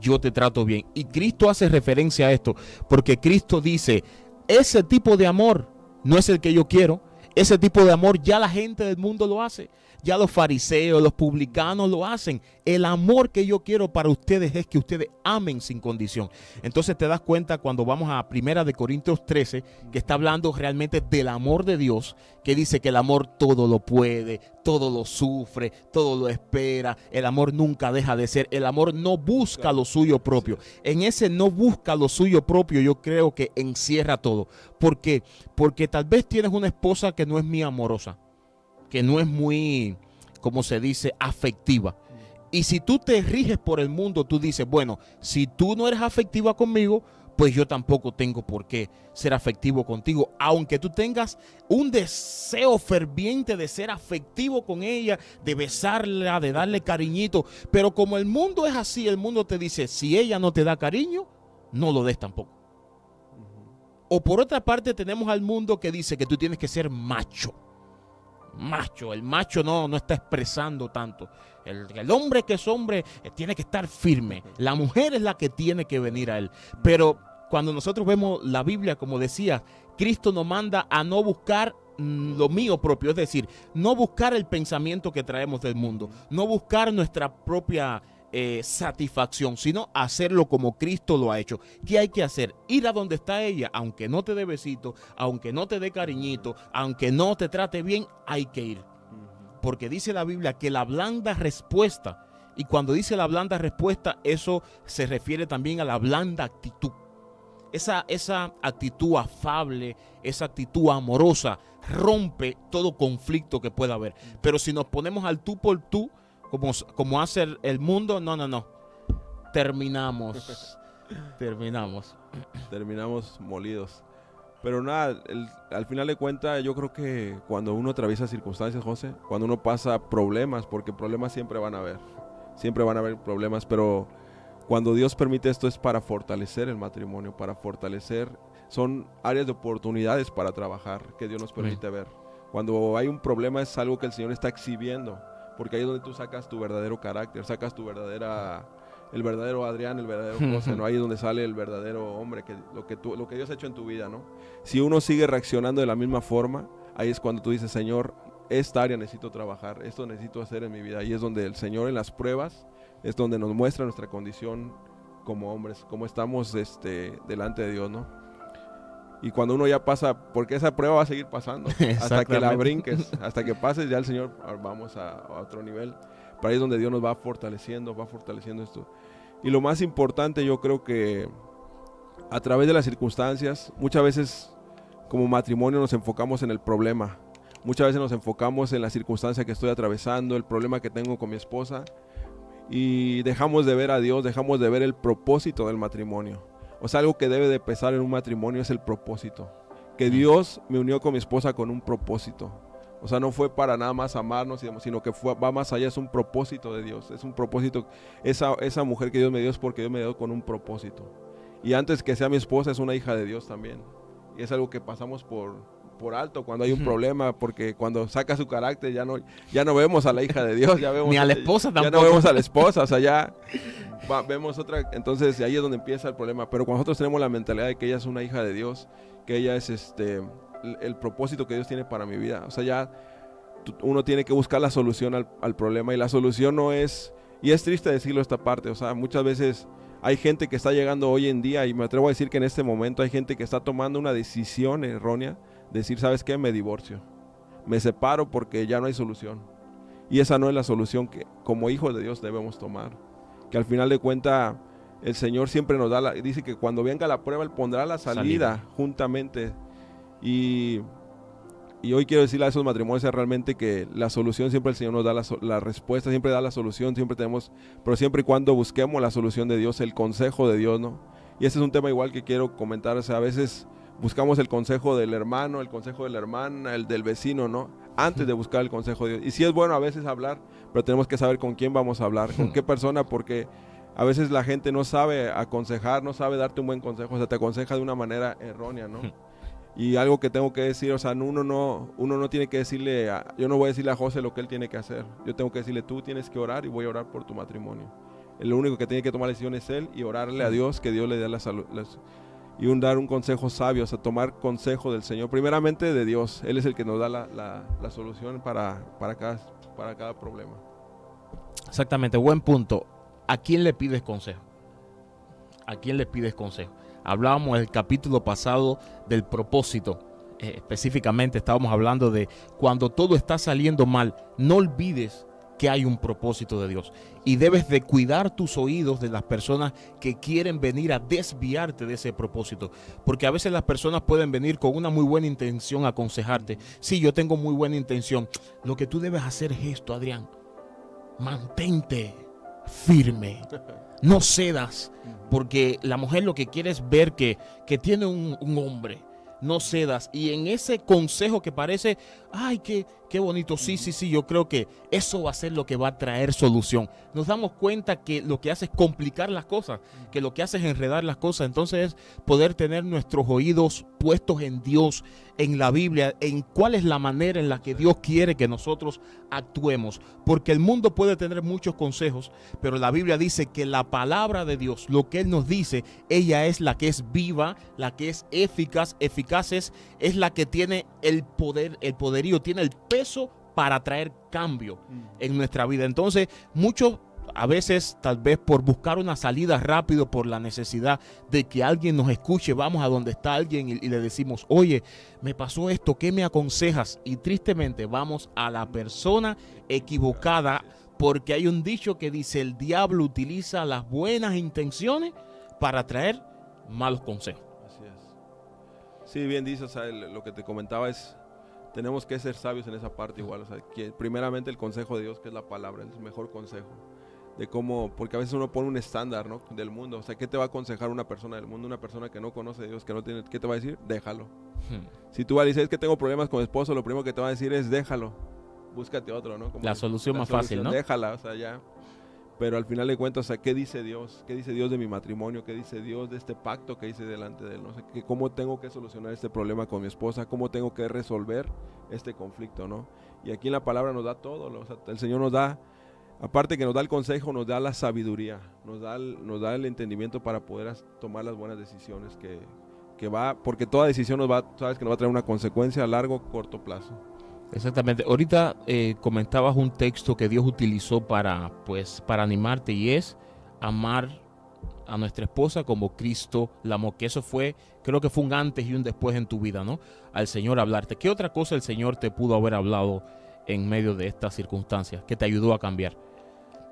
yo te trato bien. Y Cristo hace referencia a esto, porque Cristo dice, ese tipo de amor no es el que yo quiero. Ese tipo de amor ya la gente del mundo lo hace. Ya los fariseos, los publicanos lo hacen. El amor que yo quiero para ustedes es que ustedes amen sin condición. Entonces te das cuenta cuando vamos a 1 Corintios 13, que está hablando realmente del amor de Dios, que dice que el amor todo lo puede, todo lo sufre, todo lo espera. El amor nunca deja de ser. El amor no busca lo suyo propio. En ese no busca lo suyo propio yo creo que encierra todo. ¿Por qué? Porque tal vez tienes una esposa que no es muy amorosa, que no es muy, como se dice, afectiva. Y si tú te riges por el mundo, tú dices, bueno, si tú no eres afectiva conmigo, pues yo tampoco tengo por qué ser afectivo contigo. Aunque tú tengas un deseo ferviente de ser afectivo con ella, de besarla, de darle cariñito. Pero como el mundo es así, el mundo te dice, si ella no te da cariño, no lo des tampoco. O por otra parte tenemos al mundo que dice que tú tienes que ser macho. El macho no está expresando tanto. El hombre que es hombre tiene que estar firme. La mujer es la que tiene que venir a él. Pero cuando nosotros vemos la Biblia, como decía, Cristo nos manda a no buscar lo mío propio, es decir, no buscar el pensamiento que traemos del mundo, no buscar nuestra propia satisfacción, sino hacerlo como Cristo lo ha hecho. ¿Qué hay que hacer? Ir a donde está ella, aunque no te dé besito, aunque no te dé cariñito, aunque no te trate bien, hay que ir. Porque dice la Biblia que la blanda respuesta, y cuando dice la blanda respuesta, eso se refiere también a la blanda actitud. Esa actitud afable, esa actitud amorosa, rompe todo conflicto que pueda haber. Pero si nos ponemos al tú por tú, como hace el mundo, no. Terminamos molidos. Pero nada, al final de cuentas yo creo que cuando uno atraviesa circunstancias, José, cuando uno pasa problemas, porque problemas siempre van a haber problemas, pero cuando Dios permite esto es para fortalecer el matrimonio, para fortalecer, son áreas de oportunidades para trabajar que Dios nos permite ver. Cuando hay un problema es algo que el Señor está exhibiendo, porque ahí es donde tú sacas tu verdadero carácter, sacas el verdadero Adrián, el verdadero José, ¿no? Ahí es donde sale el verdadero hombre, lo que Dios ha hecho en tu vida, ¿no? Si uno sigue reaccionando de la misma forma, ahí es cuando tú dices, Señor, esta área necesito trabajar, esto necesito hacer en mi vida. Ahí es donde el Señor en las pruebas es donde nos muestra nuestra condición como hombres, cómo estamos delante de Dios, ¿no? Y cuando uno ya pasa, porque esa prueba va a seguir pasando, hasta que la brinques, hasta que pases, ya el Señor, vamos a otro nivel. Pero ahí es donde Dios nos va fortaleciendo esto. Y lo más importante, yo creo que a través de las circunstancias, muchas veces como matrimonio nos enfocamos en el problema. Muchas veces nos enfocamos en la circunstancia que estoy atravesando, el problema que tengo con mi esposa, y dejamos de ver a Dios, dejamos de ver el propósito del matrimonio. O sea, algo que debe de pesar en un matrimonio es el propósito. Que Dios me unió con mi esposa con un propósito. O sea, no fue para nada más amarnos, sino que va más allá, es un propósito de Dios. Es un propósito. Esa mujer que Dios me dio es porque Dios me dio con un propósito. Y antes que sea mi esposa, es una hija de Dios también. Y es algo que pasamos por alto cuando hay un problema, porque cuando saca su carácter ya no vemos a la hija de Dios, ya vemos ni a la esposa tampoco. Ya no vemos a la esposa, o sea, ya vemos otra, entonces ahí es donde empieza el problema. Pero cuando nosotros tenemos la mentalidad de que ella es una hija de Dios, que ella es el propósito que Dios tiene para mi vida, o sea, ya uno tiene que buscar la solución al problema, y la solución no es, y es triste decirlo esta parte, o sea, muchas veces hay gente que está llegando hoy en día, y me atrevo a decir que en este momento hay gente que está tomando una decisión errónea, decir, ¿sabes qué? Me divorcio, me separo porque ya no hay solución. Y esa no es la solución que como hijos de Dios debemos tomar. Que al final de cuentas el Señor siempre nos da, dice que cuando venga la prueba Él pondrá la salida juntamente. Y hoy quiero decirle a esos matrimonios realmente que la solución siempre el Señor nos da la respuesta, siempre da la solución, pero siempre y cuando busquemos la solución de Dios, el consejo de Dios, ¿no? Y ese es un tema igual que quiero comentar, o sea, a veces buscamos el consejo del hermano, el consejo de la hermana, el del vecino, ¿no? Antes de buscar el consejo de Dios. Y sí es bueno a veces hablar, pero tenemos que saber con quién vamos a hablar, con qué persona, porque a veces la gente no sabe aconsejar, no sabe darte un buen consejo, o sea, te aconseja de una manera errónea, ¿no? Y algo que tengo que decir, o sea, uno no tiene que decirle, yo no voy a decirle a José lo que él tiene que hacer. Yo tengo que decirle, tú tienes que orar y voy a orar por tu matrimonio. Lo único que tiene que tomar la decisión es él y orarle a Dios, que Dios le dé la salud. Y dar un consejo sabio, o sea, tomar consejo del Señor, primeramente de Dios. Él es el que nos da la solución para cada problema. Exactamente, buen punto. ¿A quién le pides consejo? ¿A quién le pides consejo? Hablábamos en el capítulo pasado del propósito. Específicamente estábamos hablando de cuando todo está saliendo mal, no olvides que hay un propósito de Dios, y debes de cuidar tus oídos de las personas que quieren venir a desviarte de ese propósito, porque a veces las personas pueden venir con una muy buena intención a aconsejarte. Sí, yo tengo muy buena intención. Lo que tú debes hacer es esto, Adrián: mantente firme, no cedas, porque la mujer lo que quiere es ver que tiene un hombre. No cedas. Y en ese consejo que parece, ay, qué bonito, sí, yo creo que eso va a ser lo que va a traer solución. Nos damos cuenta que lo que hace es complicar las cosas, que lo que hace es enredar las cosas. Entonces es poder tener nuestros oídos puestos en Dios, en la Biblia, en cuál es la manera en la que Dios quiere que nosotros actuemos. Porque el mundo puede tener muchos consejos, pero la Biblia dice que la palabra de Dios, lo que Él nos dice, ella es la que es viva, la que es eficaz es la que tiene el poder, el poderío, tiene el peso para traer cambio en nuestra vida. Entonces, muchos a veces, tal vez por buscar una salida rápido, por la necesidad de que alguien nos escuche, vamos a donde está alguien y le decimos, oye, me pasó esto, ¿qué me aconsejas? Y tristemente vamos a la persona equivocada, porque hay un dicho que dice, el diablo utiliza las buenas intenciones para traer malos consejos. Así es. Sí, bien dices, o sea, lo que te comentaba es, tenemos que ser sabios en esa parte igual, o sea, que primeramente el consejo de Dios, que es la palabra, es el mejor consejo. de cómo, porque a veces uno pone un estándar, ¿no?, del mundo. O sea, ¿qué te va a aconsejar una persona del mundo? Una persona que no conoce a Dios, que no tiene, ¿qué te va a decir? Déjalo. Si tú vas a decir, es que tengo problemas con mi esposo, lo primero que te va a decir es déjalo, búscate otro, ¿no? Como la solución más fácil, ¿no? Déjala, o sea, ya. Pero al final de cuentas, o sea, ¿qué dice Dios? ¿Qué dice Dios de mi matrimonio? ¿Qué dice Dios de este pacto que hice delante de él? No sé, ¿cómo tengo que solucionar este problema con mi esposa? ¿Cómo tengo que resolver este conflicto, no? Y aquí en la palabra nos da todo, ¿no? O sea, el Señor nos da, aparte que nos da el consejo, nos da la sabiduría, nos da el entendimiento para poder tomar las buenas decisiones que va, porque toda decisión sabes que nos va a traer una consecuencia a largo, corto plazo. Exactamente. Ahorita comentabas un texto que Dios utilizó para animarte, y es amar a nuestra esposa como Cristo la amó, que eso creo que fue un antes y un después en tu vida, ¿no? Al Señor hablarte. ¿Qué otra cosa el Señor te pudo haber hablado en medio de estas circunstancias que te ayudó a cambiar?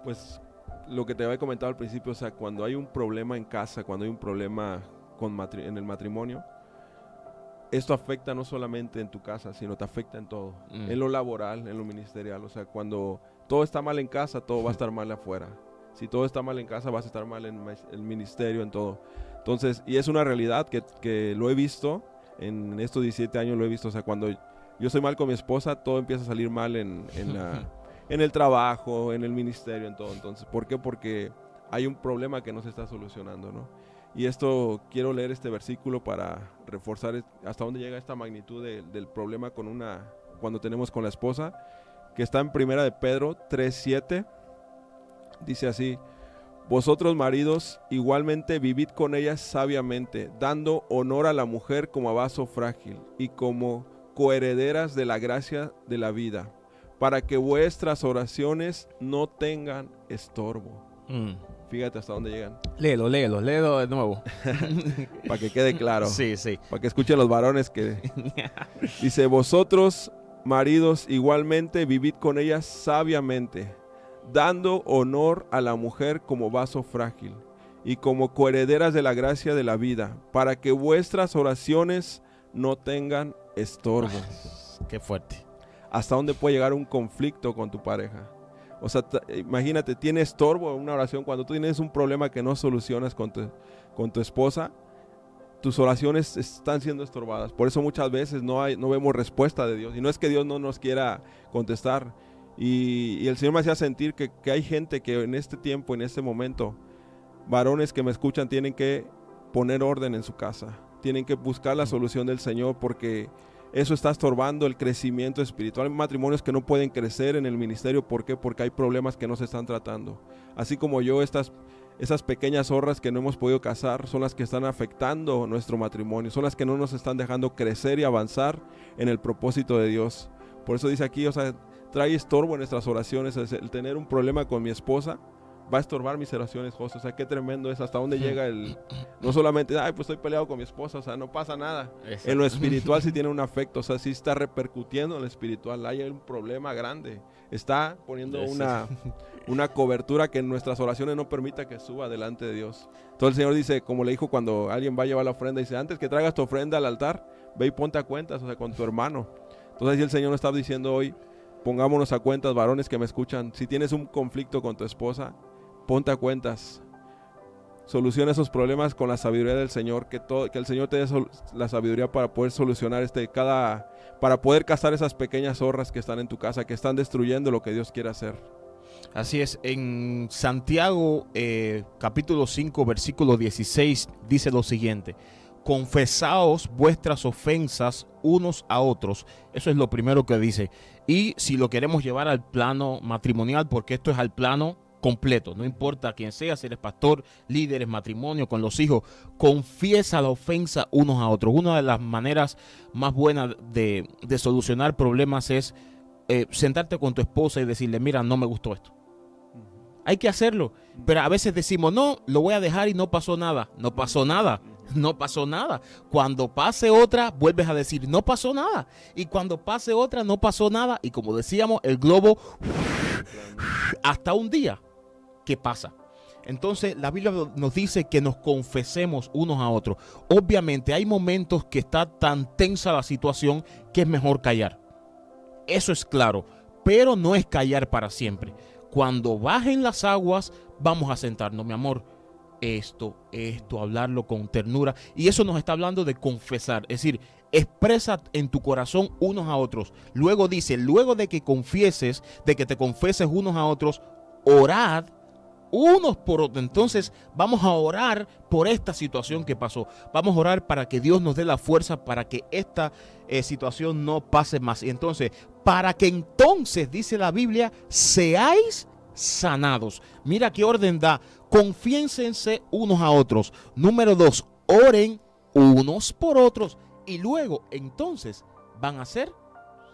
Pues lo que te había comentado al principio, o sea, cuando hay un problema en casa, cuando hay un problema en el matrimonio, esto afecta no solamente en tu casa, sino te afecta en todo, en lo laboral, en lo ministerial. O sea, cuando todo está mal en casa, todo va a estar mal afuera. Si todo está mal en casa, vas a estar mal en el ministerio, en todo. Entonces, y es una realidad que lo he visto, en estos 17 años lo he visto. O sea, cuando yo soy mal con mi esposa, todo empieza a salir mal en el trabajo, en el ministerio, en todo. Entonces, ¿por qué? Porque hay un problema que no se está solucionando, ¿no? Y quiero leer este versículo para reforzar hasta dónde llega esta magnitud del problema cuando tenemos con la esposa, que está en Primera de Pedro 3:7. Dice así: vosotros maridos igualmente vivid con ellas sabiamente, dando honor a la mujer como a vaso frágil y como coherederas de la gracia de la vida, para que vuestras oraciones no tengan estorbo. Fíjate hasta dónde llegan. Léelo de nuevo. Para que quede claro. Sí. Para que escuchen los varones que... Dice, vosotros, maridos, igualmente vivid con ellas sabiamente, dando honor a la mujer como vaso frágil y como coherederas de la gracia de la vida, para que vuestras oraciones no tengan estorbo. Qué fuerte. ¿Hasta dónde puede llegar un conflicto con tu pareja? O sea, imagínate, tiene estorbo en una oración. Cuando tú tienes un problema que no solucionas con tu esposa, tus oraciones están siendo estorbadas. Por eso muchas veces no vemos respuesta de Dios. Y no es que Dios no nos quiera contestar. Y el Señor me hacía sentir que hay gente que en este tiempo, en este momento, varones que me escuchan, tienen que poner orden en su casa. Tienen que buscar la solución del Señor, porque eso está estorbando el crecimiento espiritual. Hay matrimonios que no pueden crecer en el ministerio. ¿Por qué? Porque hay problemas que no se están tratando. Así como yo, esas pequeñas zorras que no hemos podido cazar son las que están afectando nuestro matrimonio. Son las que no nos están dejando crecer y avanzar en el propósito de Dios. Por eso dice aquí, o sea, trae estorbo en nuestras oraciones. El tener un problema con mi esposa va a estorbar mis oraciones, José. O sea, qué tremendo es, hasta dónde llega no solamente, pues estoy peleado con mi esposa, o sea, no pasa nada. Exacto. En lo espiritual sí tiene un afecto, o sea, sí está repercutiendo en lo espiritual. Hay un problema grande. Está poniendo una cobertura que en nuestras oraciones no permita que suba delante de Dios. Entonces el Señor dice, como le dijo cuando alguien va a llevar la ofrenda, dice, antes que traigas tu ofrenda al altar, ve y ponte a cuentas, o sea, con tu hermano. Entonces ahí el Señor nos está diciendo hoy, pongámonos a cuentas, varones que me escuchan. Si tienes un conflicto con tu esposa, ponte a cuentas, soluciona esos problemas con la sabiduría del Señor, que el Señor te dé la sabiduría para poder solucionar para poder cazar esas pequeñas zorras que están en tu casa, que están destruyendo lo que Dios quiere hacer. Así es, en Santiago capítulo 5 versículo 16 dice lo siguiente: confesaos vuestras ofensas unos a otros. Eso es lo primero que dice. Y si lo queremos llevar al plano matrimonial, porque esto es al plano completo, no importa quién sea, si eres pastor, líderes, matrimonio, con los hijos, confiesa la ofensa unos a otros. Una de las maneras más buenas de solucionar problemas es sentarte con tu esposa y decirle, mira, no me gustó esto. Hay que hacerlo, pero a veces decimos, no, lo voy a dejar y no pasó nada. No pasó nada. No pasó nada. Cuando pase otra, vuelves a decir, no pasó nada. Y cuando pase otra, no pasó nada. Y como decíamos, el globo hasta un día. ¿Qué pasa? Entonces la Biblia nos dice que nos confesemos unos a otros. Obviamente hay momentos que está tan tensa la situación que es mejor callar. Eso es claro, pero no es callar para siempre. cuando bajen las aguas, vamos a sentarnos, mi amor. Esto, hablarlo con ternura. Y eso nos está hablando de confesar. Es decir, expresa en tu corazón unos a otros. Luego dice, luego de que confieses, de que te confeses unos a otros, orad unos por otros. Entonces vamos a orar por esta situación que pasó. Vamos a orar para que Dios nos dé la fuerza para que esta situación no pase más. Y entonces, para que entonces, dice la Biblia, seáis sanados. Mira qué orden da. Confiénsense unos a otros. Número 2, oren unos por otros. Y luego, entonces, van a ser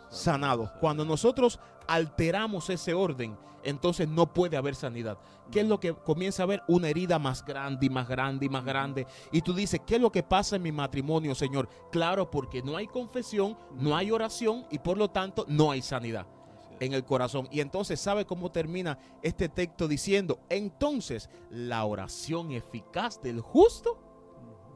sanados. Cuando nosotros alteramos ese orden, entonces no puede haber sanidad. ¿Qué es lo que comienza a haber? Una herida más grande y más grande y más grande. Y tú dices, ¿qué es lo que pasa en mi matrimonio, Señor? Claro, porque no hay confesión, no hay oración y por lo tanto no hay sanidad en el corazón. Y entonces, ¿sabe cómo termina este texto diciendo? Entonces, la oración eficaz del justo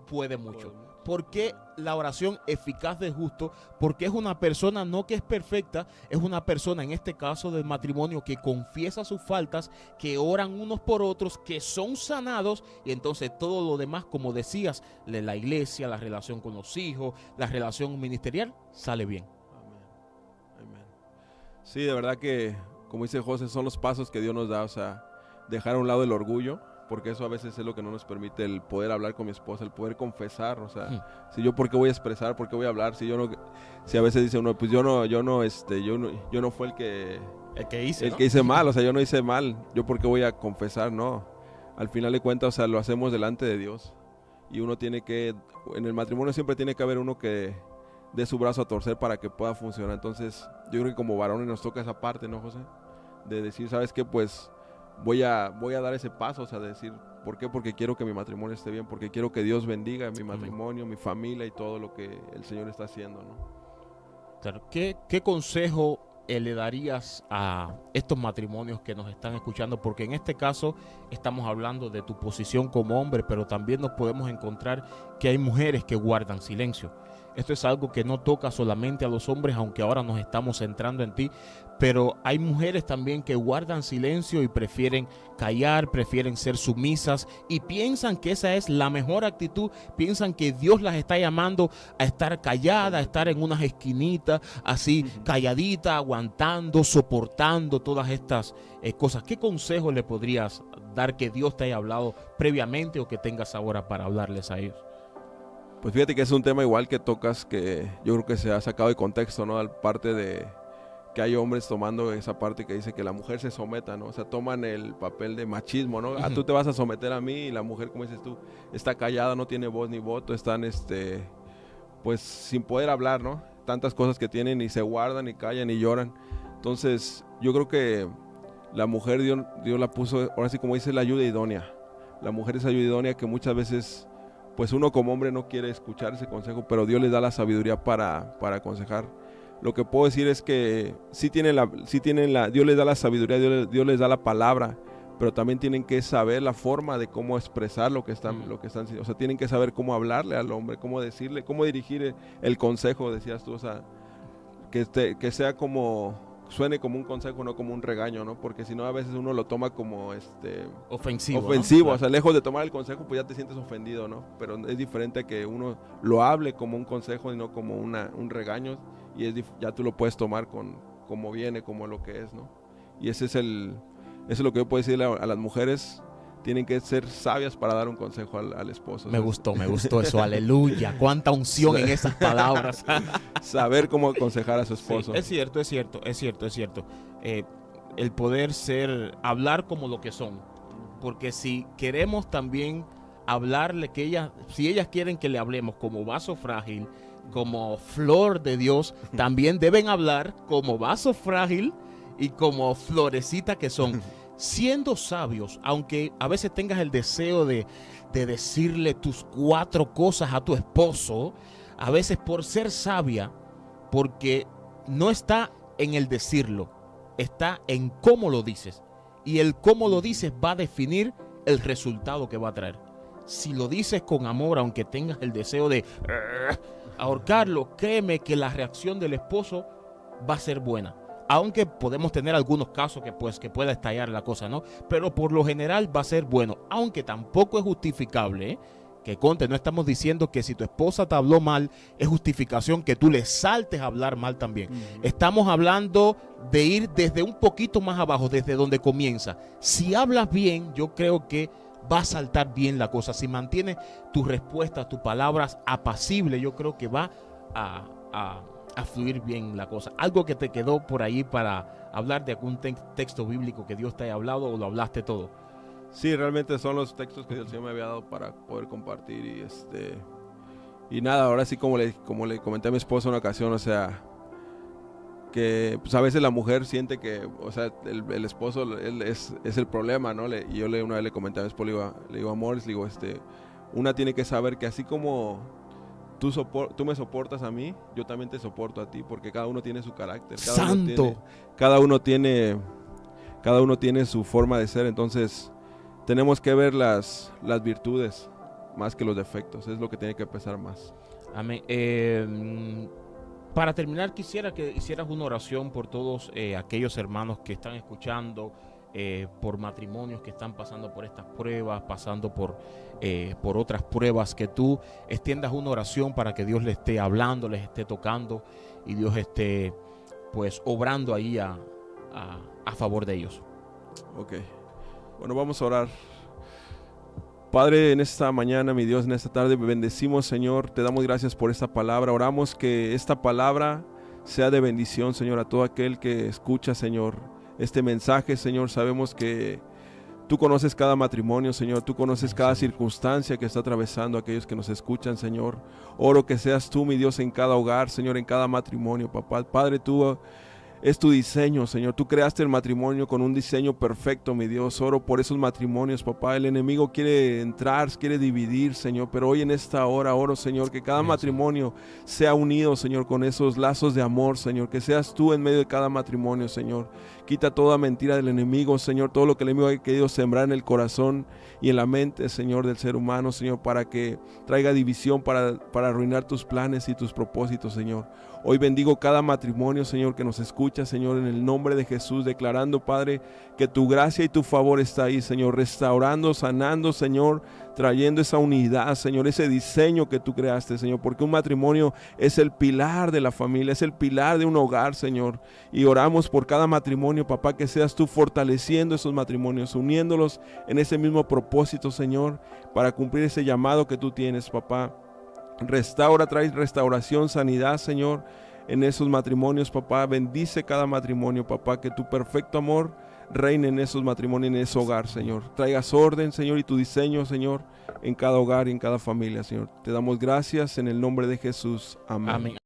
puede mucho. ¿Por qué la oración eficaz del justo? Porque es una persona no que es perfecta, es una persona, en este caso del matrimonio, que confiesa sus faltas, que oran unos por otros, que son sanados, y entonces todo lo demás, como decías, la iglesia, la relación con los hijos, la relación ministerial, sale bien. Amén. Sí, de verdad que, como dice José, son los pasos que Dios nos da, o sea, dejar a un lado el orgullo, porque eso a veces es lo que no nos permite el poder hablar con mi esposa, el poder confesar, o sea, si yo por qué voy a expresar, por qué voy a hablar, si a veces dice uno, pues yo no fue el que hice mal, o sea, yo no hice mal, yo por qué voy a confesar, no, al final de cuentas, o sea, lo hacemos delante de Dios, y uno tiene que, en el matrimonio siempre tiene que haber uno que dé su brazo a torcer para que pueda funcionar. Entonces yo creo que como varones nos toca esa parte, ¿no, José? De decir, ¿sabes qué? Pues voy a dar ese paso, o sea, de decir, ¿por qué? Porque quiero que mi matrimonio esté bien, porque quiero que Dios bendiga mi matrimonio, mi familia y todo lo que el Señor está haciendo, ¿no? Claro. ¿Qué consejo le darías a estos matrimonios que nos están escuchando? Porque en este caso estamos hablando de tu posición como hombre, pero también nos podemos encontrar que hay mujeres que guardan silencio. Esto es algo que no toca solamente a los hombres, aunque ahora nos estamos centrando en ti, pero hay mujeres también que guardan silencio y prefieren callar, prefieren ser sumisas y piensan que esa es la mejor actitud, piensan que Dios las está llamando a estar calladas, a estar en unas esquinitas, así calladita, aguantando, soportando todas estas cosas. ¿Qué consejo le podrías dar que Dios te haya hablado previamente o que tengas ahora para hablarles a ellos? Pues fíjate que es un tema igual que tocas, que yo creo que se ha sacado de contexto, ¿no? Al parte de que hay hombres tomando esa parte que dice que la mujer se someta, ¿no? O sea, toman el papel de machismo, ¿no? Tú te vas a someter a mí, y la mujer, como dices tú, está callada, no tiene voz ni voto, están, pues sin poder hablar, ¿no? Tantas cosas que tienen y se guardan y callan y lloran. Entonces, yo creo que la mujer Dios la puso, ahora sí como dice, la ayuda idónea. La mujer es ayuda idónea que muchas veces, pues uno como hombre no quiere escuchar ese consejo, pero Dios les da la sabiduría para aconsejar. Lo que puedo decir es que Dios les da la sabiduría, Dios les da la palabra, pero también tienen que saber la forma de cómo expresar lo que están, o sea, tienen que saber cómo hablarle al hombre, cómo decirle, cómo dirigir el consejo, decías tú, o sea, que sea suene como un consejo, no como un regaño, ¿no? Porque si no, a veces uno lo toma como ofensivo, ¿no? Claro. O sea, lejos de tomar el consejo, pues ya te sientes ofendido, ¿no? Pero es diferente a que uno lo hable como un consejo y no como un regaño, y ya tú lo puedes tomar como viene, como lo que es, ¿no? Y eso es lo que yo puedo decirle a las mujeres. Tienen que ser sabias para dar un consejo al esposo. Me gustó eso, aleluya. Cuánta unción en esas palabras. Saber cómo aconsejar a su esposo. Sí, es cierto. El poder hablar como lo que son. Porque si queremos también hablarle, si ellas quieren que le hablemos como vaso frágil, como flor de Dios, también deben hablar como vaso frágil y como florecita que son. Siendo sabios, aunque a veces tengas el deseo de decirle tus 4 cosas a tu esposo, a veces por ser sabia, porque no está en el decirlo, está en cómo lo dices. Y el cómo lo dices va a definir el resultado que va a traer. Si lo dices con amor, aunque tengas el deseo de ahorcarlo, créeme que la reacción del esposo va a ser buena. aunque podemos tener algunos casos que pueda estallar la cosa, ¿no? Pero por lo general va a ser bueno, aunque tampoco es justificable, ¿eh? Que conte, no estamos diciendo que si tu esposa te habló mal, es justificación que tú le saltes a hablar mal también. Estamos hablando de ir desde un poquito más abajo, desde donde comienza. Si hablas bien, yo creo que va a saltar bien la cosa. Si mantienes tus respuestas, tus palabras apacibles, yo creo que va a fluir bien la cosa. Algo que te quedó por ahí para hablar de algún texto bíblico que Dios te haya hablado, o lo hablaste todo. Sí, realmente son los textos que el Señor me había dado para poder compartir y nada, ahora sí como le comenté a mi esposa en una ocasión, o sea, que pues a veces la mujer siente que, o sea, el esposo él es el problema, ¿no? Y yo una vez le comenté a mi esposa, le digo amor, le digo, una tiene que saber que así como tú me soportas a mí, yo también te soporto a ti, porque cada uno tiene su carácter. Cada uno tiene su forma de ser, entonces tenemos que ver las virtudes más que los defectos, es lo que tiene que pesar más. Amén. Para terminar, quisiera que hicieras una oración por todos aquellos hermanos que están escuchando, por matrimonios que están pasando por estas pruebas, pasando por otras pruebas, que tú extiendas una oración para que Dios les esté hablando, les esté tocando y Dios esté pues obrando ahí a favor de ellos. Ok, bueno, vamos a orar. Padre, en esta mañana, mi Dios, en esta tarde, bendecimos, Señor, te damos gracias por esta palabra. Oramos que esta palabra sea de bendición, Señor, a todo aquel que escucha, Señor, este mensaje, Señor. Sabemos que tú conoces cada matrimonio, Señor, tú conoces cada circunstancia que está atravesando aquellos que nos escuchan, Señor. Oro que seas tú, mi Dios, en cada hogar, Señor, en cada matrimonio, papá. Padre, tú es tu diseño, Señor. Tú creaste el matrimonio con un diseño perfecto, mi Dios. Oro por esos matrimonios, papá. El enemigo quiere entrar, quiere dividir, Señor. Pero hoy en esta hora oro, Señor, que cada matrimonio sea unido, Señor, con esos lazos de amor, Señor. Que seas tú en medio de cada matrimonio, Señor. Quita toda mentira del enemigo, Señor. Todo lo que el enemigo ha querido sembrar en el corazón y en la mente, Señor, del ser humano, Señor, para que traiga división, para arruinar tus planes y tus propósitos, Señor. Hoy bendigo cada matrimonio, Señor, que nos escucha, Señor, en el nombre de Jesús, declarando, Padre, que tu gracia y tu favor está ahí, Señor, restaurando, sanando, Señor, trayendo esa unidad, Señor, ese diseño que tú creaste, Señor, porque un matrimonio es el pilar de la familia, es el pilar de un hogar, Señor, y oramos por cada matrimonio, papá, que seas tú fortaleciendo esos matrimonios, uniéndolos en ese mismo propósito, Señor, para cumplir ese llamado que tú tienes, papá. Restaura, trae restauración, sanidad, Señor, en esos matrimonios, papá. Bendice cada matrimonio, papá, que tu perfecto amor reine en esos matrimonios, en ese hogar, Señor. Traigas orden, Señor, y tu diseño, Señor, en cada hogar y en cada familia, Señor. Te damos gracias en el nombre de Jesús. Amén. Amén.